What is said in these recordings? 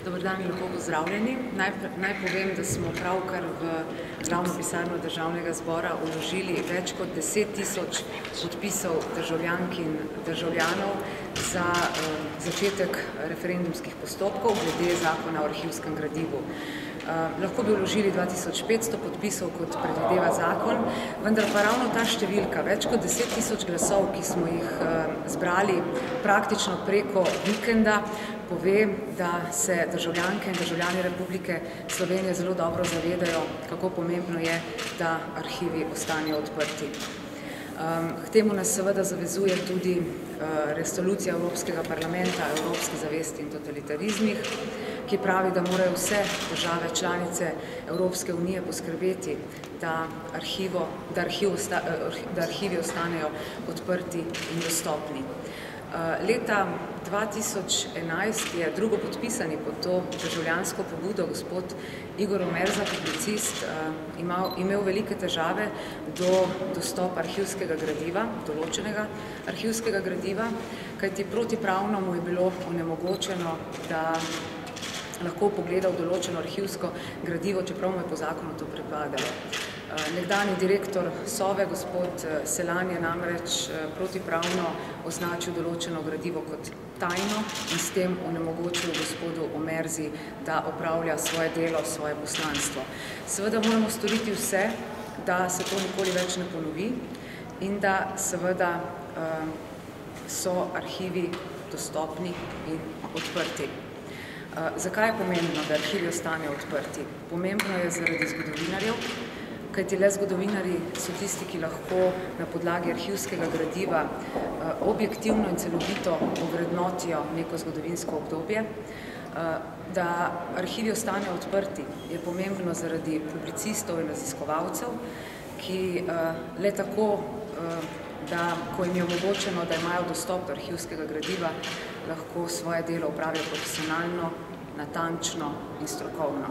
Dobar dan in lepo pozdravljeni. Naj povem, da smo pravkar v glavno pisarno Državnega zbora vložili več kot 10 tisoč podpisov državljank in državljanov za začetek referendumskih postopkov glede zakona o arhivskem gradivu. Lahko bi vložili 2500 podpisov, kot predvideva zakon, vendar pa ravno ta številka, več kot 10 tisoč glasov, ki smo jih zbrali praktično preko vikenda, pove, da se državljanke in državljani Republike Slovenije zelo dobro zavedajo, kako pomembno je, da arhivi ostanejo odprti. K temu nas seveda zavezuje tudi resolucija Evropskega parlamenta o evropski zavesti in totalitarizmih, ki pravi, da morajo vse države članice Evropske unije poskrbeti, da arhivi ostanejo odprti in dostopni. Leta 2011 je drugo podpisani pod to državljansko pobudo gospod Igor Omerza, publicist, imel velike težave do dostopa arhivskega gradiva, določenega arhivskega gradiva, kajti protipravno mu je bilo onemogočeno, da lahko pogledal določeno arhivsko gradivo, čeprav mu je po zakonu to pripadalo. Nekdanji direktor Sove, gospod Selan, je namreč protipravno označil določeno gradivo kot tajno in s tem onemogočil gospodu Omerzi, da opravlja svoje delo, svoje poslanstvo. Seveda moramo storiti vse, da se to nikoli več ne ponovi in da seveda so arhivi dostopni in odprti. Zakaj je pomembno, da arhivi ostanejo odprti? Pomembno je zaradi zgodovinarjev, kajti le zgodovinarji so tisti, ki lahko na podlagi arhivskega gradiva objektivno in celovito ovrednotijo neko zgodovinsko obdobje. Da arhivi ostanejo odprti, je pomembno zaradi publicistov in raziskovalcev, ki le tako, da ko jim je omogočeno, da imajo dostop do arhivskega gradiva, lahko svoje delo opravijo profesionalno, natančno in strokovno.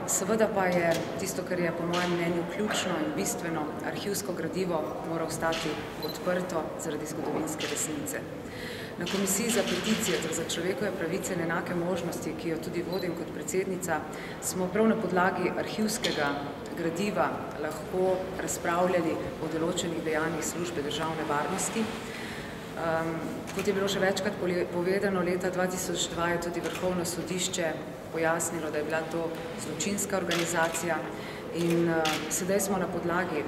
Seveda pa je tisto, kar je po mojem mnenju ključno in bistveno, arhivsko gradivo mora ostati odprto zaradi zgodovinske resnice. Na Komisiji za peticije ter za človekove pravice in enake možnosti, ki jo tudi vodim kot predsednica, smo prav na podlagi arhivskega gradiva lahko razpravljali o določenih dejanjih službe državne varnosti. Kot je bilo še večkrat povedano, leta 2002 je tudi Vrhovno sodišče pojasnilo, da je bila to zločinska organizacija in sedaj smo na podlagi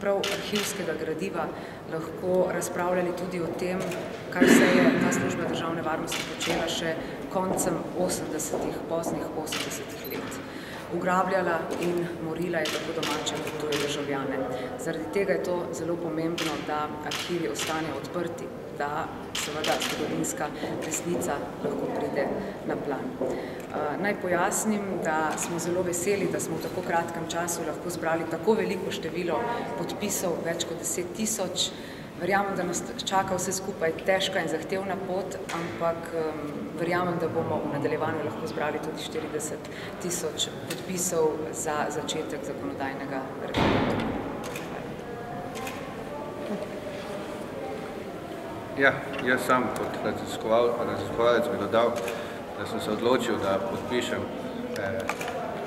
prav arhivskega gradiva lahko razpravljali tudi o tem, kaj se je ta služba državne varnosti počela še koncem 80-ih, poznih 80-ih let. Ugrabljala in morila je tako domače kot tuje državljane. Zaradi tega je to zelo pomembno, da arhivi ostanejo odprti, da seveda zgodovinska resnica lahko pride na plan. Naj pojasnim, da smo zelo veseli, da smo v tako kratkem času lahko zbrali tako veliko število podpisov, več kot 10 tisoč. Verjamem, da nas čaka vse skupaj težka in zahtevna pot, ampak verjamem, da bomo v nadaljevanju lahko zbrali tudi 40 tisoč podpisov za začetek zakonodajnega referenduma. Ja, jaz sam kot raziskovalec bi dodal, da sem se odločil, da podpišem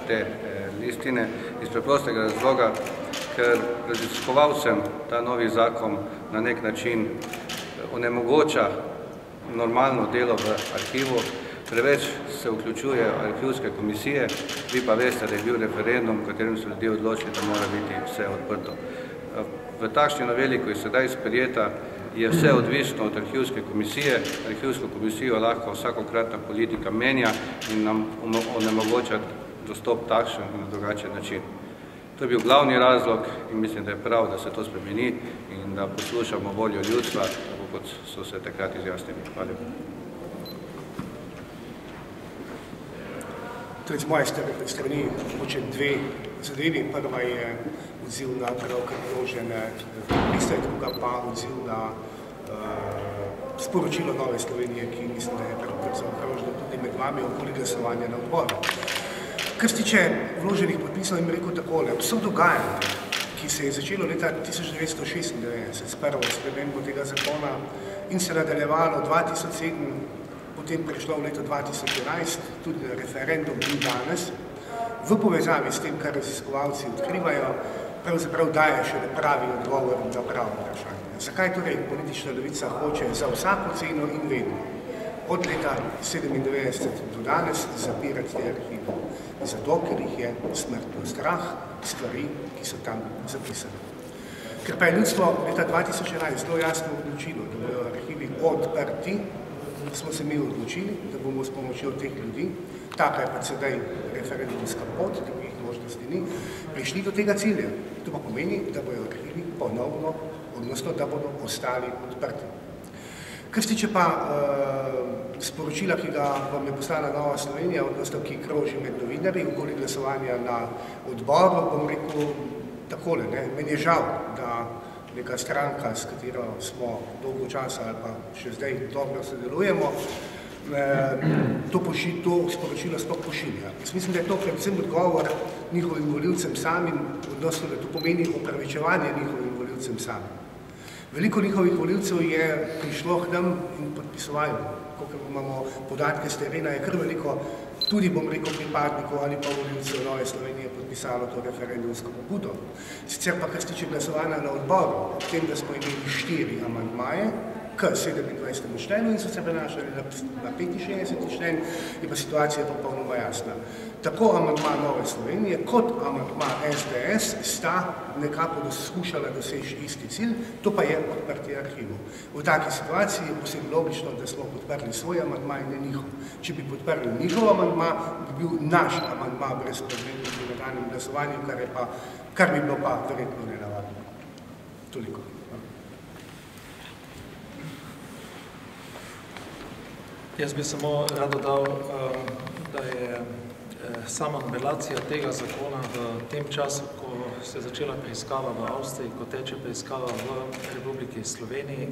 te listine iz preprostega razloga, ker raziskoval sem ta novi zakon na nek način onemogoča normalno delo v arhivu, preveč se vključuje arhivske komisije, vi pa veste, da je bil referendum, v katerem so ljudje odločili, da mora biti vse odprto. V takšni noveli, ko je sedaj sprejeta, je vse odvisno od arhivske komisije. Arhivsko komisijo lahko vsakokratna politika menja in nam onemogoča dostop takšen in na drugačen način. To je bil glavni razlog in mislim, da je prav, da se to spremeni in da poslušamo voljo ljudstva, tako kot so se takrat izjasnili. Hvala. Torej, z moje strani mogoče dve zadevi. Prva je odziv na pravkar vložene liste, druga pa odziv na sporočilo Nove Slovenije, ki mislim, da je pravkar zaokrožilo tudi med vami okoli glasovanja na odboru. Kar se tiče vloženih podpisov, bi rekel takole, vso dogajanje, ki se je začelo leta 1996 s prvo spremembo tega zakona in se nadaljevalo 2007 potem prišlo v leto 2011 tudi na referendum in danes, v povezavi s tem, kar raziskovalci odkrivajo, pravzaprav daje še pravi odgovor na pravo vprašanje. Zakaj torej politična levica hoče za vsako ceno in vedno od leta 1997 do danes zapirati te arhive? Zato, ker jih je smrtno strah stvari, ki so tam zapisane. Ker pa je ljudstvo leta 2011 zelo jasno odločilo, da bodo arhivi odprti, smo se mi odločili, da bomo s pomočjo teh ljudi, taka je pa sedaj referendumska pot, drugih možnosti ni, prišli do tega cilja. To pa pomeni, da bodo arhivi ponovno, odnosno da bodo ostali odprti. Kar se tiče pa sporočila, ki ga vam je poslala Nova Slovenija, odnosno ki kroži med novinarji, okoli glasovanja na odboru, bom rekel takole, meni je žal, da neka stranka, s katero smo dolgo časa ali pa še zdaj dobro sodelujemo, to sporočilo sploh pošilja. Jaz mislim, da je to predvsem odgovor njihovim volivcem samim, odnosno da to pomeni opravičevanje njihovim volivcem samim. Veliko njihovih volivcev je prišlo k nam in podpisovalo. Kolikor imamo podatke z terena, je kar veliko tudi, bom rekel, pripadnikov ali pa volivcev Nove Slovenije podpisalo to referendumsko pobudo. Sicer pa, kar se tiče glasovanja na odboru, ob tem, da smo imeli 4 amandmaje k 27. členu in so se prenašali na 65. člen, je pa situacija popolnoma jasna. Tako amandma Nove Slovenije kot amandma SDS sta nekako skušala doseči isti cilj, to pa je odprtje arhivov. V taki situaciji je posebno logično, da smo podprli svoj amandma in ne njihov. Če bi podprli njihov amandma, bi bil naš amandma brezpredmetno pri nadaljnjem glasovanju, kar bi bilo pa verjetno nenavadno. Toliko. Jaz bi samo rad dodal, da je sama novelacija tega zakona v tem času, ko se je začela preiskava v Avstriji, ko teče preiskava v Republiki Sloveniji,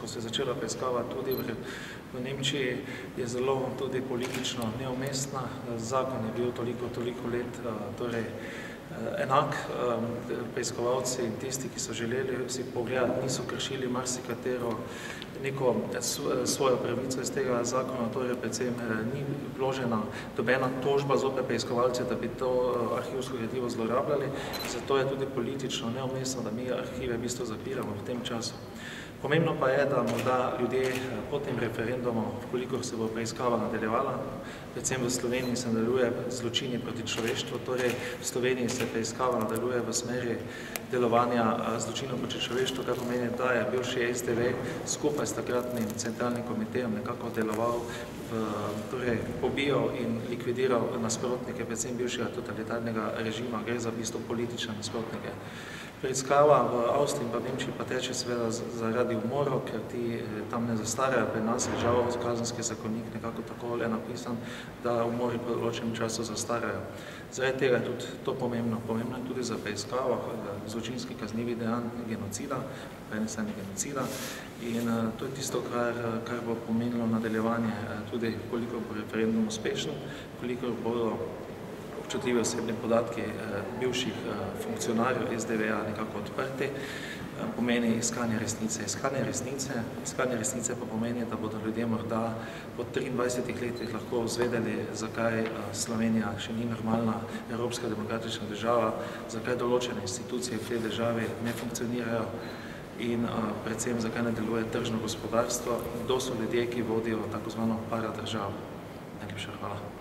ko se je začela preiskava tudi v Nemčiji, je zelo tudi politično neumestna. Zakon je bil toliko let enak. Preiskovalci in tisti, ki so želeli si pogledati, niso kršili marsikatero neko svojo pravico iz tega zakona, torej predvsem ni vložena dobena tožba zoper preiskovalce, da bi to arhivsko gradivo zlorabljali. Zato je tudi politično neumestno, da mi arhive v bistvu zapiramo v tem času. Pomembno pa je, da morda ljudje po tem referendumu, kolikor se bo preiskava nadaljevala, predvsem v Sloveniji se nadaljuje zločini proti človeštvu, torej v Sloveniji se preiskava nadaljuje v smeri delovanja zločinov proti človeštvu, kar pomeni, da je bivši SDV skupaj s takratnim centralnim komitejem nekako deloval, pobijal in likvidiral nasprotnike, predvsem bivšega totalitarnega režima, gre za v bistvu politične nasprotnike. Preiskava v Avstriji in pa v Nemčiji pa teče seveda zaradi umorov, ker ti tam ne zastarajo. Pri nas je žal kazenski zakonik nekako tako le napisan, da umori po določenem času zastarajo. Zaradi tega je tudi to pomembno. Pomembno je tudi za preiskavo zločinskih kaznivih dejanj genocida, prenesenih genocida. In to je tisto, kar bo pomenilo nadaljevanje tudi, koliko bo referendum uspešen, koliko bodo občutljivi osebni podatki bivših funkcionarjev SDV-ja nekako odprti, pomeni iskanje resnice. Iskanje resnice pa pomeni, da bodo ljudje morda po 23 letih lahko izvedeli, zakaj Slovenija še ni normalna evropska demokratična država, zakaj določene institucije v tej državi ne funkcionirajo in predvsem zakaj ne deluje tržno gospodarstvo, kdo so ljudje, ki vodijo tako zvano paradržavo. Najlepša hvala.